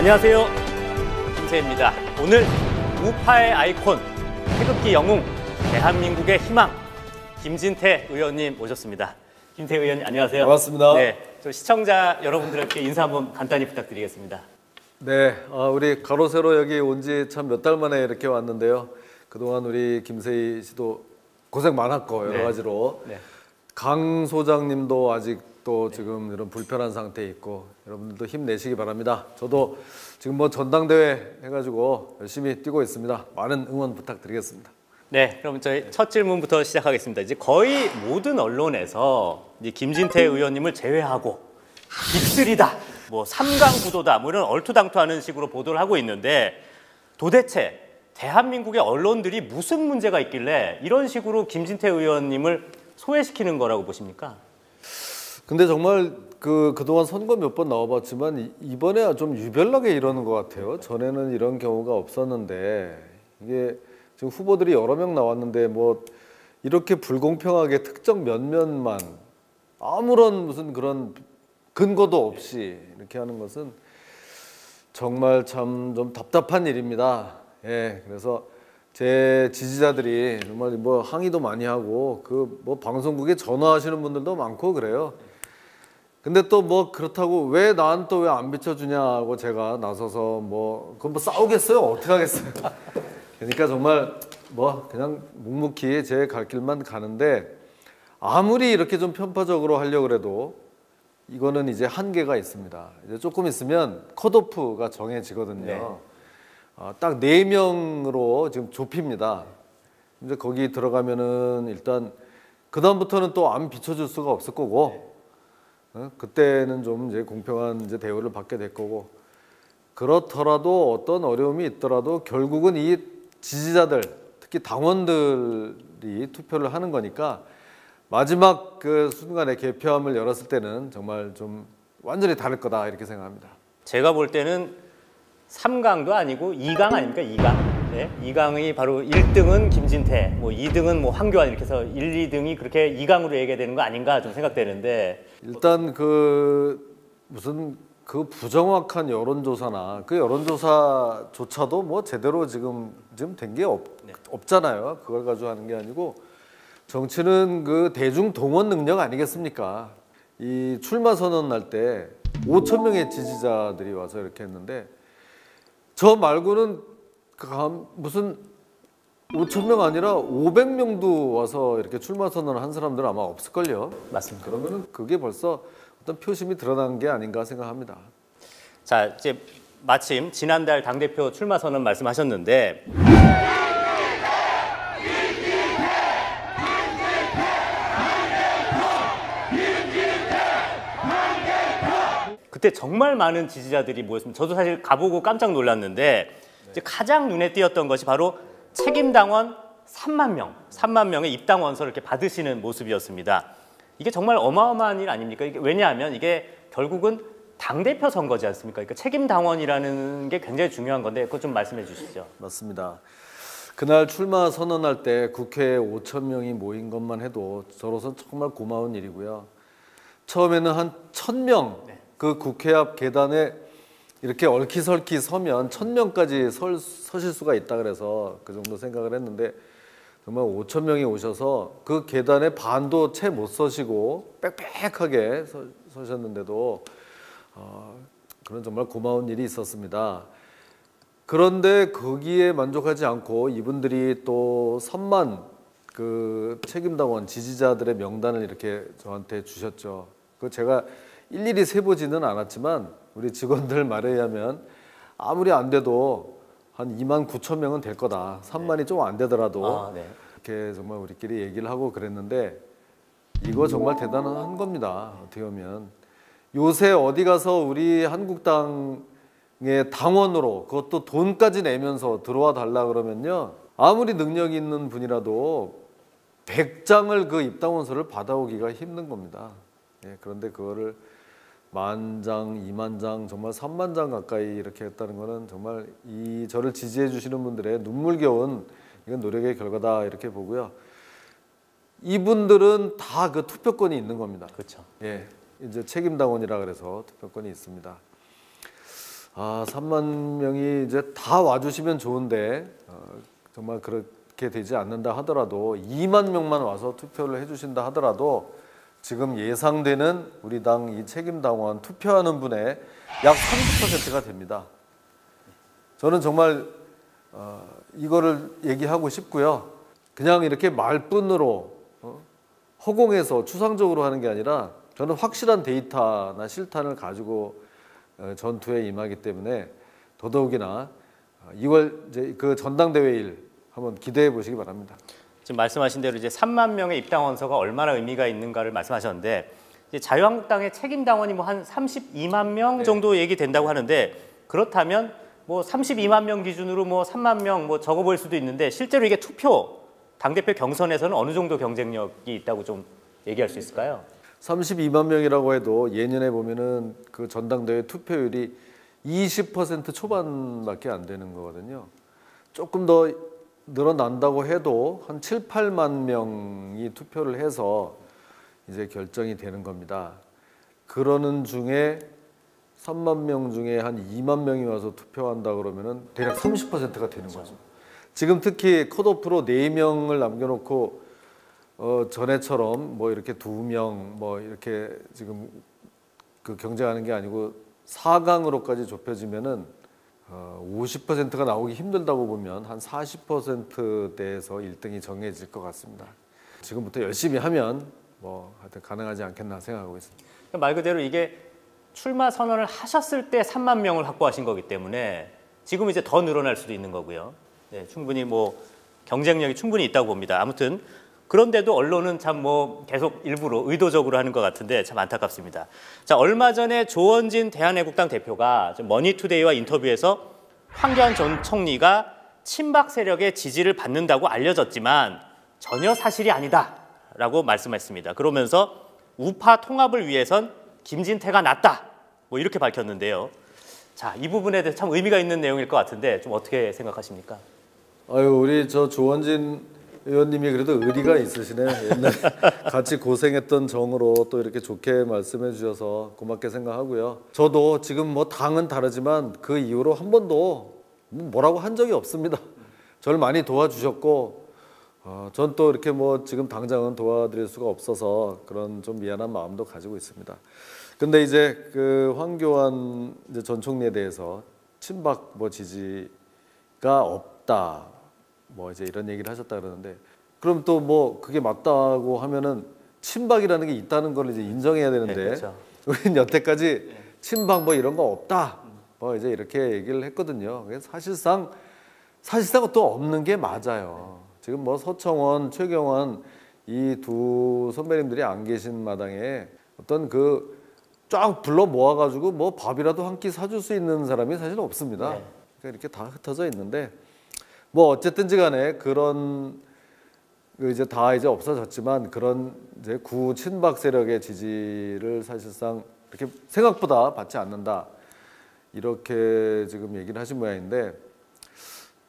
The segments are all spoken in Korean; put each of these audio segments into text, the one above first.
안녕하세요. 김세입니다. 오늘 우파의 아이콘, 태극기 영웅, 대한민국의 희망, 김진태 의원님 모셨습니다. 김태 의원님 안녕하세요. 반갑습니다. 네, 저 시청자 여러분들께 인사 한번 간단히 부탁드리겠습니다. 네, 우리 가로세로 여기 온 지 참 몇 달 만에 이렇게 왔는데요. 그동안 우리 김세희 씨도 고생 많았고 여러 가지로 강 소장님도 아직도 지금 이런 불편한 상태에 있고 여러분들도 힘내시기 바랍니다. 저도 지금 뭐 전당대회 해가지고 열심히 뛰고 있습니다. 많은 응원 부탁드리겠습니다. 네, 그럼 저희 첫 질문부터 시작하겠습니다. 이제 거의 모든 언론에서 이제 김진태 의원님을 제외하고 빅3다, 뭐 3강 구도다, 뭐 이런 얼토당토하는 식으로 보도를 하고 있는데 도대체 대한민국의 언론들이 무슨 문제가 있길래 이런 식으로 김진태 의원님을 소외시키는 거라고 보십니까? 근데 정말 그동안 선거 몇 번 나와봤지만 이번에 좀 유별나게 이러는 것 같아요. 전에는 이런 경우가 없었는데 이게 지금 후보들이 여러 명 나왔는데 뭐 이렇게 불공평하게 특정 몇몇만 아무런 무슨 그런 근거도 없이 이렇게 하는 것은 정말 참 좀 답답한 일입니다. 예, 그래서 제 지지자들이 정말 뭐 항의도 많이 하고 뭐 방송국에 전화하시는 분들도 많고 그래요. 근데 또 뭐 그렇다고 왜 난 또 왜 안 비춰주냐고 제가 나서서 뭐 그건 뭐 싸우겠어요? 어떻게 하겠어요? 그러니까 정말 뭐 그냥 묵묵히 제 갈 길만 가는데 아무리 이렇게 좀 편파적으로 하려고 해도 이거는 이제 한계가 있습니다. 이제 조금 있으면 컷오프가 정해지거든요. 네. 딱 4명으로 지금 좁힙니다. 이제 거기 들어가면은 일단 그다음부터는 또 안 비춰줄 수가 없을 거고 그때는 좀 이제 공평한 이제 대우를 받게 될 거고 그렇더라도 어떤 어려움이 있더라도 결국은 이 지지자들 특히 당원들이 투표를 하는 거니까 마지막 그 순간에 개표함을 열었을 때는 정말 좀 완전히 다를 거다 이렇게 생각합니다. 제가 볼 때는 3강도 아니고 2강 아닙니까? 2강. 네, 2강이 바로 1등은 김진태, 뭐 2등은 뭐 황교안 이렇게 해서 1, 2등이 그렇게 2강으로 얘기가 되는 거 아닌가 좀 생각되는데 일단 무슨 부정확한 여론조사나 그 여론조사조차도 뭐 제대로 지금 된 게 없잖아요. 그걸 가지고 하는 게 아니고 정치는 대중 동원 능력 아니겠습니까? 이 출마 선언 날 때 5천 명의 지지자들이 와서 이렇게 했는데 저 말고는 무슨 5천 명 아니라 500명도 와서 이렇게 출마 선언을 한 사람들은 아마 없을걸요. 맞습니다. 그러면은 그게 벌써 어떤 표심이 드러난 게 아닌가 생각합니다. 자, 이제 마침 지난달 당대표 출마 선언 말씀하셨는데 그때 정말 많은 지지자들이 모였습니다. 저도 사실 가보고 깜짝 놀랐는데 이제 가장 눈에 띄었던 것이 바로 책임당원 3만 명의 입당 원서를 이렇게 받으시는 모습이었습니다. 이게 정말 어마어마한 일 아닙니까? 왜냐하면 이게 결국은 당대표 선거지 않습니까? 그러니까 책임당원이라는 게 굉장히 중요한 건데 그거 좀 말씀해 주시죠. 맞습니다. 그날 출마 선언할 때 국회에 5천 명이 모인 것만 해도 저로서 정말 고마운 일이고요. 처음에는 한 1,000명 그 국회 앞 계단에 이렇게 얼키설키 서면 1,000명까지 서실 수가 있다 그래서 그 정도 생각을 했는데 정말 5천 명이 오셔서 그 계단에 반도 채 못 서시고 빽빽하게 서셨는데도 그런 정말 고마운 일이 있었습니다. 그런데 거기에 만족하지 않고 이분들이 또 3만 그 책임당원 지지자들의 명단을 이렇게 저한테 주셨죠. 그 제가 일일이 세보지는 않았지만 우리 직원들 말에 의하면 아무리 안 돼도 한 2만 9천 명은 될 거다. 3만이 좀 안 되더라도 이렇게 정말 우리끼리 얘기를 하고 그랬는데 이거 정말 대단한 겁니다. 어떻게 보면 요새 어디 가서 우리 한국당의 당원으로 그것도 돈까지 내면서 들어와 달라 그러면요 아무리 능력 있는 분이라도 100장을 그 입당원서를 받아오기가 힘든 겁니다. 그런데 그거를 10,000장, 20,000장, 정말 30,000장 가까이 이렇게 했다는 거는 정말 저를 지지해 주시는 분들의 눈물겨운 이건 노력의 결과다 이렇게 보고요. 이분들은 다 그 투표권이 있는 겁니다. 그렇죠. 이제 책임당원이라 그래서 투표권이 있습니다. 아, 3만 명이 이제 다 와주시면 좋은데 정말 그렇게 되지 않는다 하더라도 2만 명만 와서 투표를 해주신다 하더라도 지금 예상되는 우리 당 이 책임당원 투표하는 분의 약 30%가 됩니다. 저는 정말 이거를 얘기하고 싶고요. 그냥 이렇게 말뿐으로 허공에서 추상적으로 하는 게 아니라 저는 확실한 데이터나 실탄을 가지고 전투에 임하기 때문에 더더욱이나 2월 이제 그 전당대회일 한번 기대해 보시기 바랍니다. 지금 말씀하신 대로 이제 3만 명의 입당 원서가 얼마나 의미가 있는가를 말씀하셨는데 이제 자유한국당의 책임 당원이 뭐 한 32만 명 정도 얘기된다고 하는데 그렇다면 뭐 32만 명 기준으로 뭐 3만 명 뭐 적어 보일 수도 있는데 실제로 이게 투표 당대표 경선에서는 어느 정도 경쟁력이 있다고 좀 얘기할 수 있을까요? 32만 명이라고 해도 예년에 보면은 그 전당대회 투표율이 20% 초반밖에 안 되는 거거든요. 조금 더 늘어난다고 해도 한 7, 8만 명이 투표를 해서 이제 결정이 되는 겁니다. 그러는 중에 3만 명 중에 한 2만 명이 와서 투표한다 그러면은 대략 30%가 되는 거죠. 지금 특히 컷오프로 4명을 남겨놓고 전에처럼 뭐 이렇게 2명 뭐 이렇게 지금 그 경쟁하는 게 아니고 4강으로까지 좁혀지면은 50%가 나오기 힘들다고 보면 한 40%대에서 1등이 정해질 것 같습니다. 지금부터 열심히 하면 뭐 하여튼 가능하지 않겠나 생각하고 있습니다. 말 그대로 이게 출마 선언을 하셨을 때 3만 명을 확보하신 거기 때문에 지금 이제 더 늘어날 수도 있는 거고요. 네, 충분히 뭐 경쟁력이 충분히 있다고 봅니다. 아무튼 그런데도 언론은 참 뭐 계속 일부러 의도적으로 하는 것 같은데 참 안타깝습니다. 자, 얼마 전에 조원진 대한애국당 대표가 머니투데이와 인터뷰에서 황교안 전 총리가 친박 세력의 지지를 받는다고 알려졌지만 전혀 사실이 아니다라고 말씀했습니다. 그러면서 우파 통합을 위해선 김진태가 낫다 뭐 이렇게 밝혔는데요. 자, 이 부분에 대해서 참 의미가 있는 내용일 것 같은데 좀 어떻게 생각하십니까? 아유, 우리 저 조원진 의원님이 그래도 의리가 있으시네요. 옛날에 같이 고생했던 정으로 또 이렇게 좋게 말씀해 주셔서 고맙게 생각하고요. 저도 지금 뭐 당은 다르지만 그 이후로 한 번도 뭐라고 한 적이 없습니다. 저를 많이 도와주셨고 전 또 이렇게 뭐 지금 당장은 도와드릴 수가 없어서 그런 좀 미안한 마음도 가지고 있습니다. 근데 이제 그 황교안 이제 전 총리에 대해서 친박 뭐 지지가 없다. 뭐 이제 이런 얘기를 하셨다 그러는데 그럼 또 뭐 그게 맞다고 하면은 친박이라는 게 있다는 걸 이제 인정해야 되는데 네, 그렇죠. 우리는 여태까지 친박 뭐 이런 거 없다 뭐 이제 이렇게 얘기를 했거든요. 그래서 사실상 또 없는 게 맞아요. 지금 뭐 서청원, 최경환 이 두 선배님들이 안 계신 마당에 어떤 그 쫙 불러 모아가지고 뭐 밥이라도 한 끼 사줄 수 있는 사람이 사실 없습니다. 네. 그러니까 이렇게 다 흩어져 있는데. 뭐 어쨌든지 간에 그런 이제 다 이제 없어졌지만 그런 이제 구 친박 세력의 지지를 사실상 이렇게 생각보다 받지 않는다 이렇게 지금 얘기를 하신 모양인데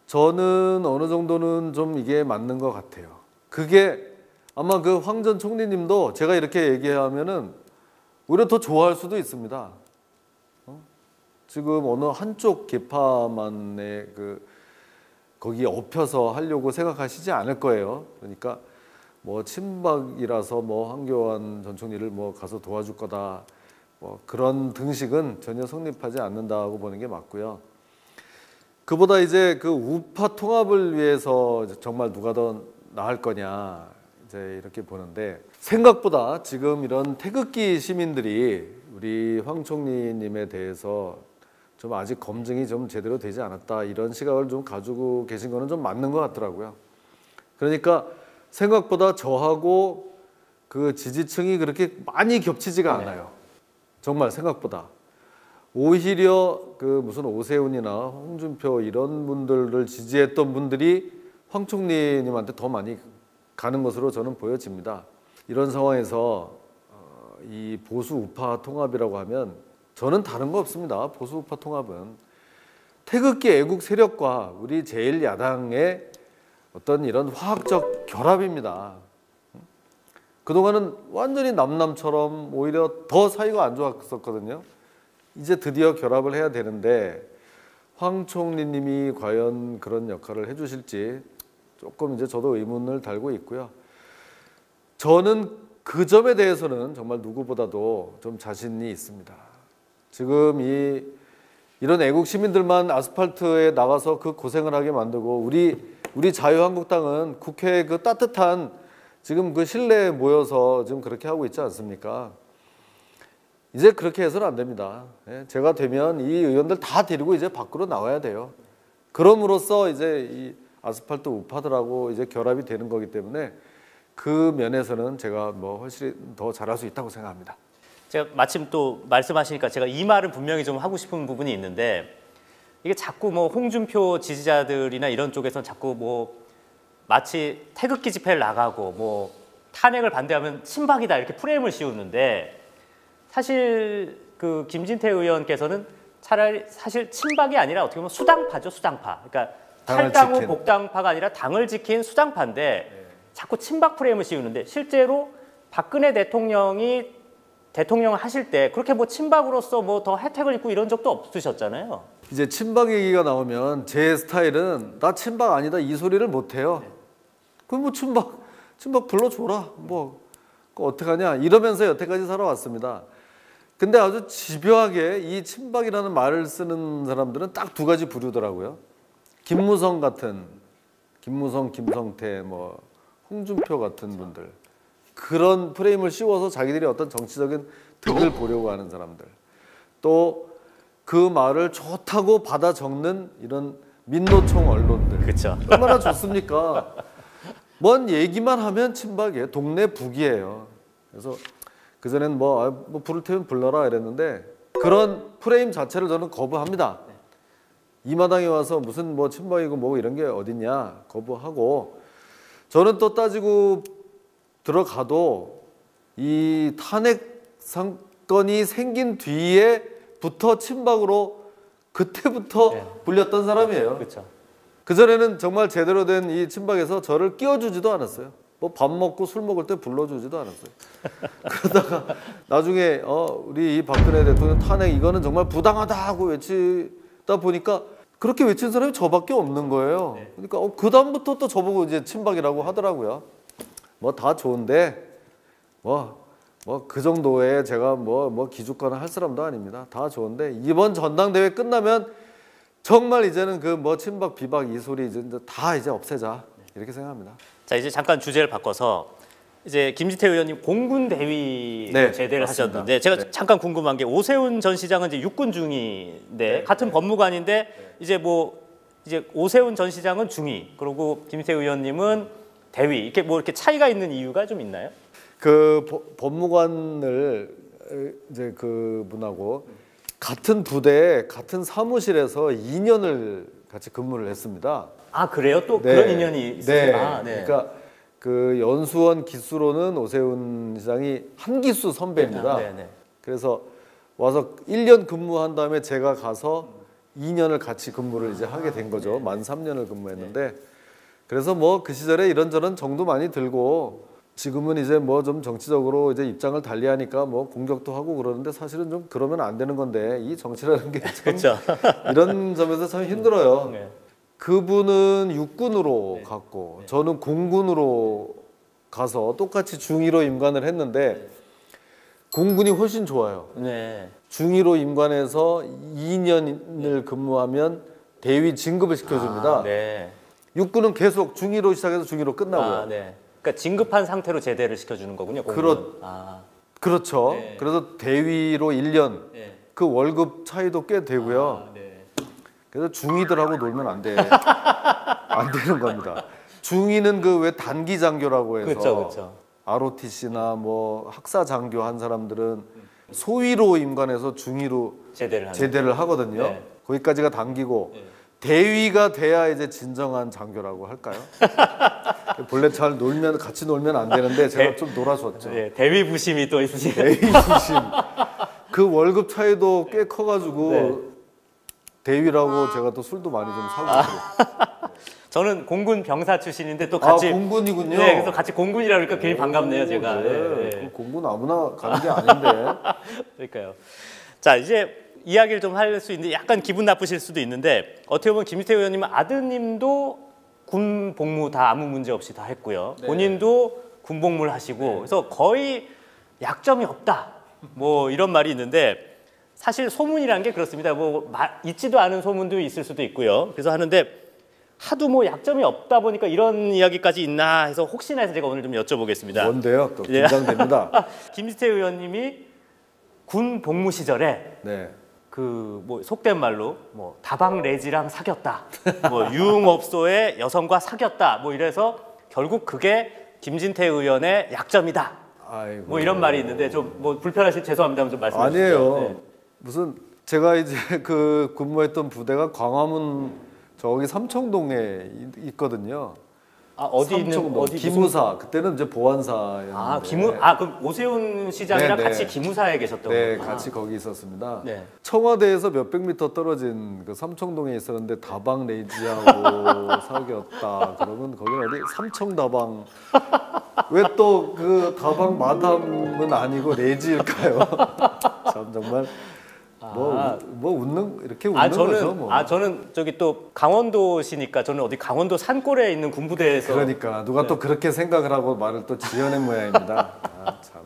저는 어느 정도는 좀 이게 맞는 것 같아요. 그게 아마 그 황 전 총리님도 제가 이렇게 얘기하면은 오히려 더 좋아할 수도 있습니다. 지금 어느 한쪽 계파만의 거기에 엎혀서 하려고 생각하시지 않을 거예요. 그러니까 뭐 친박이라서 뭐 황교안 전 총리를 뭐 가서 도와줄 거다. 뭐 그런 등식은 전혀 성립하지 않는다고 보는 게 맞고요. 그보다 이제 그 우파 통합을 위해서 정말 누가 더 나을 거냐 이제 이렇게 보는데 생각보다 지금 이런 태극기 시민들이 우리 황 총리님에 대해서 좀 아직 검증이 좀 제대로 되지 않았다 이런 시각을 좀 가지고 계신 거는 좀 맞는 것 같더라고요. 그러니까 생각보다 저하고 그 지지층이 그렇게 많이 겹치지가 않아요. 정말 생각보다. 오히려 그 무슨 오세훈이나 홍준표 이런 분들을 지지했던 분들이 황 총리님한테 더 많이 가는 것으로 저는 보여집니다. 이런 상황에서 이 보수 우파 통합이라고 하면 저는 다른 거 없습니다. 보수 우파 통합은 태극기 애국 세력과 우리 제1야당의 어떤 이런 화학적 결합입니다. 그동안은 완전히 남남처럼 오히려 더 사이가 안 좋았었거든요. 이제 드디어 결합을 해야 되는데 황 총리님이 과연 그런 역할을 해주실지 조금 이제 저도 의문을 달고 있고요. 저는 그 점에 대해서는 정말 누구보다도 좀 자신이 있습니다. 지금 이런 애국 시민들만 아스팔트에 나가서 그 고생을 하게 만들고 우리 자유한국당은 국회 그 따뜻한 지금 그 실내에 모여서 지금 그렇게 하고 있지 않습니까? 이제 그렇게 해서는 안 됩니다. 제가 되면 이 의원들 다 데리고 이제 밖으로 나와야 돼요. 그럼으로써 이제 이 아스팔트 우파들하고 이제 결합이 되는 거기 때문에 그 면에서는 제가 뭐 훨씬 더 잘할 수 있다고 생각합니다. 제가 마침 또 말씀하시니까 제가 이 말은 분명히 좀 하고 싶은 부분이 있는데 이게 자꾸 뭐 홍준표 지지자들이나 이런 쪽에서 자꾸 뭐 마치 태극기 집회를 나가고 뭐 탄핵을 반대하면 친박이다 이렇게 프레임을 씌우는데 사실 그 김진태 의원께서는 차라리 사실 친박이 아니라 어떻게 보면 수당파죠, 수당파. 그러니까 탈당 후 복당파가 아니라 당을 지킨 수당파인데 자꾸 친박 프레임을 씌우는데 실제로 박근혜 대통령이 대통령을 하실 때 그렇게 뭐 친박으로서 뭐 더 혜택을 입고 이런 적도 없으셨잖아요. 이제 친박 얘기가 나오면 제 스타일은 나 친박 아니다 이 소리를 못 해요. 그럼 뭐 친박 불러줘라. 뭐 어떡하냐 이러면서 여태까지 살아왔습니다. 근데 아주 집요하게 이 친박이라는 말을 쓰는 사람들은 딱 두 가지 부류더라고요. 김무성, 김성태, 뭐 홍준표 같은 분들 그런 프레임을 씌워서 자기들이 어떤 정치적인 득을 보려고 하는 사람들 또 그 말을 좋다고 받아 적는 이런 민노총 언론들 그렇죠. 얼마나 좋습니까? 뭔 얘기만 하면 친박이에요. 동네 북이에요. 그래서 그전엔 뭐 불을 태우면 불러라 이랬는데 그런 프레임 자체를 저는 거부합니다. 이 마당에 와서 무슨 뭐 친박이고 뭐고 이런 게 어딨냐 거부하고 저는 또 따지고 들어가도 이 탄핵 사건이 생긴 뒤에부터 친박으로 그때부터 불렸던 사람이에요. 그렇죠. 그전에는 정말 제대로 된 이 친박에서 저를 끼워주지도 않았어요. 뭐 밥 먹고 술 먹을 때 불러주지도 않았어요. 그러다가 나중에 우리 이 박근혜 대통령 탄핵 이거는 정말 부당하다 하고 외치다 보니까 그렇게 외친 사람이 저밖에 없는 거예요. 그러니까 그 다음부터 또 저보고 이제 친박이라고 하더라고요. 뭐 다 좋은데 뭐 그 정도에 제가 뭐 기죽거나 할 사람도 아닙니다. 다 좋은데 이번 전당대회 끝나면 정말 이제는 그 뭐 친박 비박 이 소리 이제 다 이제 없애자 이렇게 생각합니다. 자 이제 잠깐 주제를 바꿔서 이제 김진태 의원님 공군 대위 제대를 하셨는데 제가 잠깐 궁금한 게 오세훈 전 시장은 이제 육군 중위인데 같은 법무관인데 이제 오세훈 전 시장은 중위 그리고 김진태 의원님은 대위 이렇게 뭐 이렇게 차이가 있는 이유가 좀 있나요? 그 법무관을 이제 그 분하고 같은 부대에 같은 사무실에서 2년을 같이 근무를 했습니다. 아 그래요? 또 그런 인연이 있으세요? 그러니까 그 연수원 기수로는 오세훈 시장이 한 기수 선배입니다. 그래서 와서 1년 근무한 다음에 제가 가서 2년을 같이 근무를 이제 하게 된 거죠. 만 3년을 근무했는데 그래서 뭐 그 시절에 이런저런 정도 많이 들고 지금은 이제 뭐 좀 정치적으로 이제 입장을 달리하니까 뭐 공격도 하고 그러는데 사실은 좀 그러면 안 되는 건데 이 정치라는 게 참 이런 점에서 참 힘들어요. 그분은 육군으로 갔고 저는 공군으로 가서 똑같이 중위로 임관을 했는데 공군이 훨씬 좋아요. 중위로 임관해서 2년을 근무하면 대위 진급을 시켜줍니다. 육군은 계속 중위로 시작해서 중위로 끝나고요. 그러니까 진급한 상태로 제대를 시켜주는 거군요. 그렇죠. 그래서 대위로 1년 그 월급 차이도 꽤 되고요. 그래서 중위들하고 놀면 안 되는 겁니다. 중위는 그 왜 단기 장교라고 해서 ROTC나 뭐 학사 장교 한 사람들은 소위로 임관해서 중위로 제대를 하거든요. 거기까지가 단기고 대위가 돼야 이제 진정한 장교라고 할까요? 본래 잘 놀면 같이 놀면 안 되는데 제가 좀 놀아줬죠. 대위 부심이 또 있으시네요. 대위 부심. 그 월급 차이도 꽤 커가지고 대위라고 제가 또 술도 많이 좀 사고. 저는 공군 병사 출신인데 또 같이 공군이군요. 그래서 같이 공군이라 그러니까 괜히 반갑네요, 제가. 공군 아무나 가는 게 아닌데. 그러니까요. 자, 이제 이야기를 좀 할 수 있는데 약간 기분 나쁘실 수도 있는데 어떻게 보면 김진태 의원님은 아드님도 군 복무 다 아무 문제 없이 다 했고요. 네. 본인도 군 복무를 하시고 그래서 거의 약점이 없다. 뭐 이런 말이 있는데 사실 소문이란 게 그렇습니다. 뭐 있지도 않은 소문도 있을 수도 있고요. 그래서 하는데 하도 뭐 약점이 없다 보니까 이런 이야기까지 있나 해서 혹시나 해서 제가 오늘 좀 여쭤보겠습니다. 뭔데요? 또 긴장됩니다. 김진태 의원님이 군 복무 시절에 네. 그 뭐 속된 말로 뭐 다방 레지랑 사귀었다, 뭐 유흥업소의 여성과 사귀었다, 뭐 이래서 결국 그게 김진태 의원의 약점이다. 아이고. 뭐 이런 말이 있는데 좀 뭐 불편하시 죄송합니다만 좀 말씀해 주시죠. 아니에요. 네. 무슨 제가 이제 그 근무했던 부대가 광화문 저기 삼청동에 있거든요. 아 어디 있는 삼청동 어디 기무사. 그때는 이제 보안사였는데. 아 그럼 오세훈 시장이랑 네, 네. 같이 기무사에 계셨던 네, 거구나. 같이 거기 있었습니다. 네. 청와대에서 몇백 미터 떨어진 그 삼청동에 있었는데 다방 레이지하고 사귀었다. 그러면 거기는 어디 삼청다방. 왜 또 그 다방 마담은 아니고 레이지일까요? 참 정말 뭐 웃는 이렇게 웃는 거죠. 뭐. 저는 저기 또 강원도시니까 저는 어디 강원도 산골에 있는 군부대에서 그러니까 누가 또 그렇게 생각을 하고 말을 또 지어낸 모양입니다. 아, 참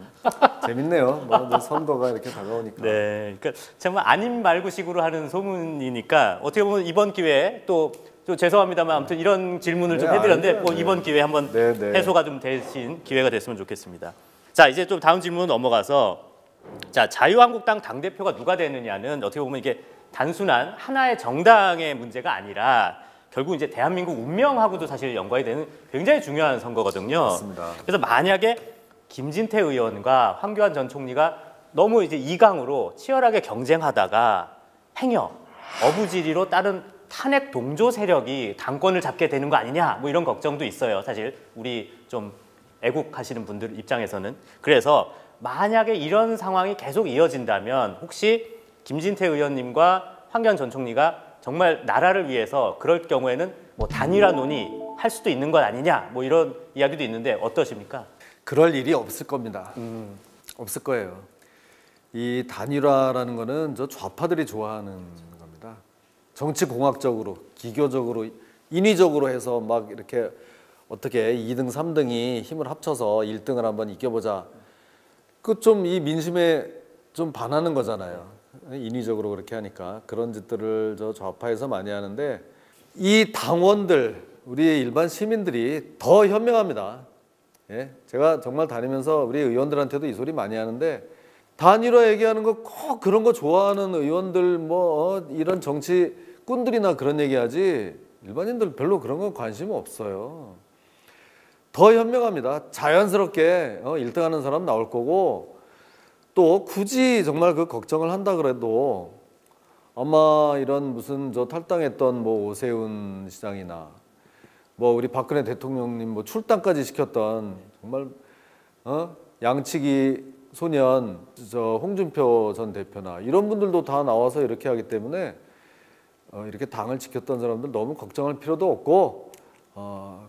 재밌네요. 뭐 선거가 이렇게 다가오니까. 네, 그러니까 정말 아님 말고식으로 하는 소문이니까 어떻게 보면 이번 기회에 또 죄송합니다만 아무튼 이런 질문을 좀 네, 해드렸는데 아니에요. 뭐 이번 기회에 한번 네, 네. 해소가 좀 되신 기회가 됐으면 좋겠습니다. 자 이제 좀 다음 질문 넘어가서 자 자유한국당 당대표가 누가 되느냐는 어떻게 보면 이게 단순한 하나의 정당의 문제가 아니라 결국 이제 대한민국 운명하고도 사실 연관이 되는 굉장히 중요한 선거거든요. 맞습니다. 그래서 만약에 김진태 의원과 황교안 전 총리가 너무 이제 2강으로 치열하게 경쟁하다가 행여 어부지리로 다른 탄핵 동조 세력이 당권을 잡게 되는 거 아니냐 뭐 이런 걱정도 있어요. 사실 우리 좀 애국하시는 분들 입장에서는. 그래서 만약에 이런 상황이 계속 이어진다면 혹시 김진태 의원님과 황교안 전 총리가 정말 나라를 위해서 그럴 경우에는 뭐 단일화 논의할 수도 있는 것 아니냐 뭐 이런 이야기도 있는데 어떠십니까? 그럴 일이 없을 겁니다. 없을 거예요. 이 단일화라는 거는 저 좌파들이 좋아하는 겁니다. 정치공학적으로, 기교적으로, 인위적으로 해서 막 이렇게 어떻게 2등, 3등이 힘을 합쳐서 1등을 한번 이겨보자. 그 좀 이 민심에 좀 반하는 거잖아요. 인위적으로 그렇게 하니까 그런 짓들을 저 좌파에서 많이 하는데 이 당원들, 우리 일반 시민들이 더 현명합니다. 예? 제가 정말 다니면서 우리 의원들한테도 이 소리 많이 하는데 단일화 얘기하는 거 꼭 그런 거 좋아하는 의원들 뭐 이런 정치꾼들이나 그런 얘기하지 일반인들 별로 그런 건 관심 없어요. 더 현명합니다. 자연스럽게 1등 하는 사람 나올 거고 또 굳이 정말 그 걱정을 한다 그래도 아마 이런 무슨 저 탈당했던 뭐 오세훈 시장이나 뭐 우리 박근혜 대통령님 뭐 출당까지 시켰던 정말 양치기 소년 저 홍준표 전 대표나 이런 분들도 다 나와서 이렇게 하기 때문에 이렇게 당을 지켰던 사람들 너무 걱정할 필요도 없고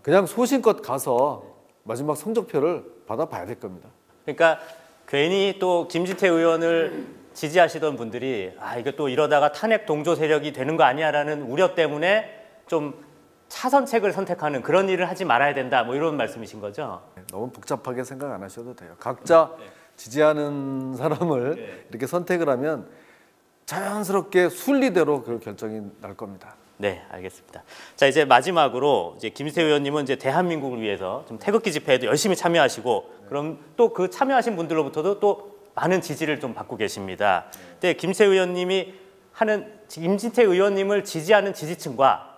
그냥 소신껏 가서 마지막 성적표를 받아봐야 될 겁니다. 그러니까 괜히 또 김진태 의원을 지지하시던 분들이 이거 또 이러다가 탄핵 동조 세력이 되는 거 아니야라는 우려 때문에 좀 차선책을 선택하는 그런 일을 하지 말아야 된다 뭐 이런 말씀이신 거죠? 너무 복잡하게 생각 안 하셔도 돼요. 각자 지지하는 사람을 이렇게 선택을 하면 자연스럽게 순리대로 그 결정이 날 겁니다. 네, 알겠습니다. 자, 이제 마지막으로 이제 김진태 의원님은 이제 대한민국을 위해서 좀 태극기 집회에도 열심히 참여하시고 그럼 또 그 참여하신 분들로부터도 또 많은 지지를 좀 받고 계십니다. 근데 김진태 의원님이 하는 김진태 의원님을 지지하는 지지층과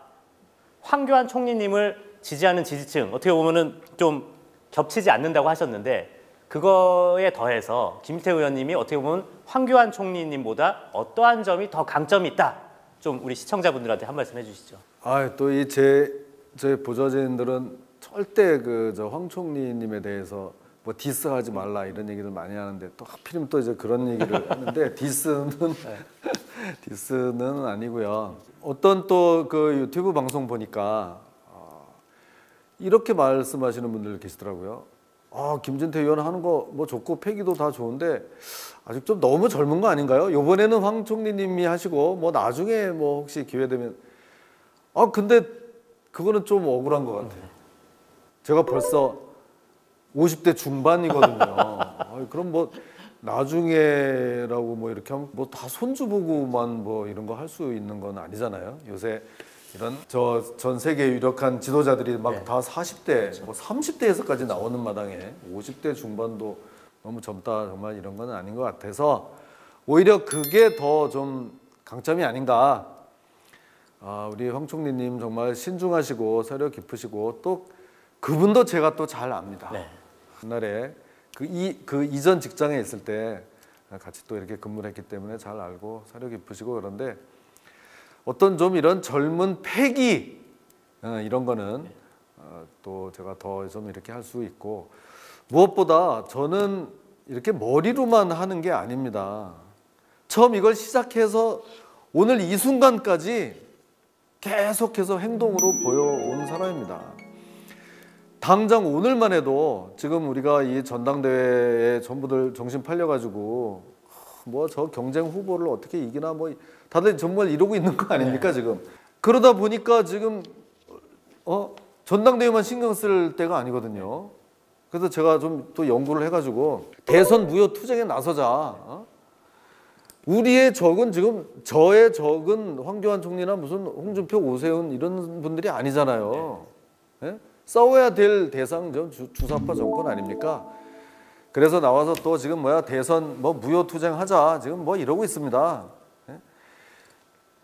황교안 총리님을 지지하는 지지층 어떻게 보면은 좀 겹치지 않는다고 하셨는데 그거에 더해서 김진태 의원님이 어떻게 보면 황교안 총리님보다 어떠한 점이 더 강점이 있다. 좀 우리 시청자분들한테 한 말씀 해주시죠. 또 이 제 보좌진들은 절대 그 저 황 총리님에 대해서 뭐 디스하지 말라 이런 얘기를 많이 하는데 또 하필이면 또 이제 그런 얘기를 하는데 디스는 아니고요. 어떤 또 그 유튜브 방송 보니까 이렇게 말씀하시는 분들 계시더라고요. 김진태 의원 하는 거 뭐 좋고 폐기도 다 좋은데 아직 좀 너무 젊은 거 아닌가요? 이번에는 황 총리님이 하시고 뭐 나중에 뭐 혹시 기회 되면 근데 그거는 좀 억울한 것 같아요. 제가 벌써 50대 중반이거든요. 그럼 뭐 나중에라고 뭐 이렇게 하면 뭐 다 손주 보고만 뭐 이런 거 할 수 있는 건 아니잖아요. 요새 이런 전 세계 유력한 지도자들이 막 다 40대, 뭐 30대에서까지 나오는 마당에 50대 중반도 너무 젊다 정말 이런 건 아닌 것 같아서 오히려 그게 더 좀 강점이 아닌가. 우리 황 총리님 정말 신중하시고 서려 깊으시고 또 그분도 제가 또 잘 압니다. 네. 옛날에 그 이전 직장에 있을 때 같이 또 이렇게 근무를 했기 때문에 잘 알고 서려 깊으시고 그런데 어떤 좀 이런 젊은 패기 이런 거는 또 제가 더 좀 이렇게 할 수 있고 무엇보다 저는 이렇게 머리로만 하는 게 아닙니다. 처음 이걸 시작해서 오늘 이 순간까지 계속해서 행동으로 보여온 사람입니다. 당장 오늘만 해도 지금 우리가 이 전당대회에 전부들 정신 팔려가지고 뭐 저 경쟁 후보를 어떻게 이기나 뭐 다들 정말 이러고 있는 거 아닙니까 지금. 그러다 보니까 지금 전당대회만 신경 쓸 때가 아니거든요. 그래서 제가 좀 또 연구를 해가지고 대선 무효 투쟁에 나서자. 우리의 적은 지금 저의 적은 황교안 총리나 무슨 홍준표, 오세훈 이런 분들이 아니잖아요. 네? 싸워야 될 대상 주사파 정권 아닙니까? 그래서 나와서 또 지금 대선 뭐 무효 투쟁하자 지금 뭐 이러고 있습니다. 네?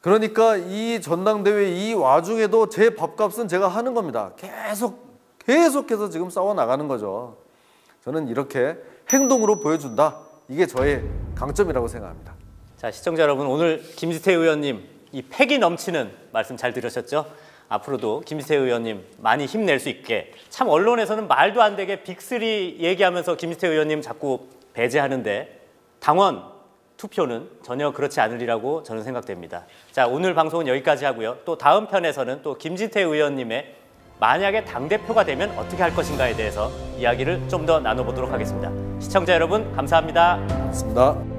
그러니까 이 전당대회 이 와중에도 제 밥값은 제가 하는 겁니다. 계속해서 지금 싸워 나가는 거죠. 저는 이렇게 행동으로 보여준다. 이게 저의 강점이라고 생각합니다. 자, 시청자 여러분, 오늘 김지태 의원님 이 패기 넘치는 말씀 잘 들으셨죠? 앞으로도 김지태 의원님 많이 힘낼 수 있게. 참 언론에서는 말도 안 되게 빅3 얘기하면서 김지태 의원님 자꾸 배제하는데 당원 투표는 전혀 그렇지 않으리라고 저는 생각됩니다. 자, 오늘 방송은 여기까지 하고요. 또 다음 편에서는 또 김지태 의원님의 만약에 당대표가 되면 어떻게 할 것인가에 대해서 이야기를 좀 더 나눠보도록 하겠습니다. 시청자 여러분, 감사합니다. 고맙습니다.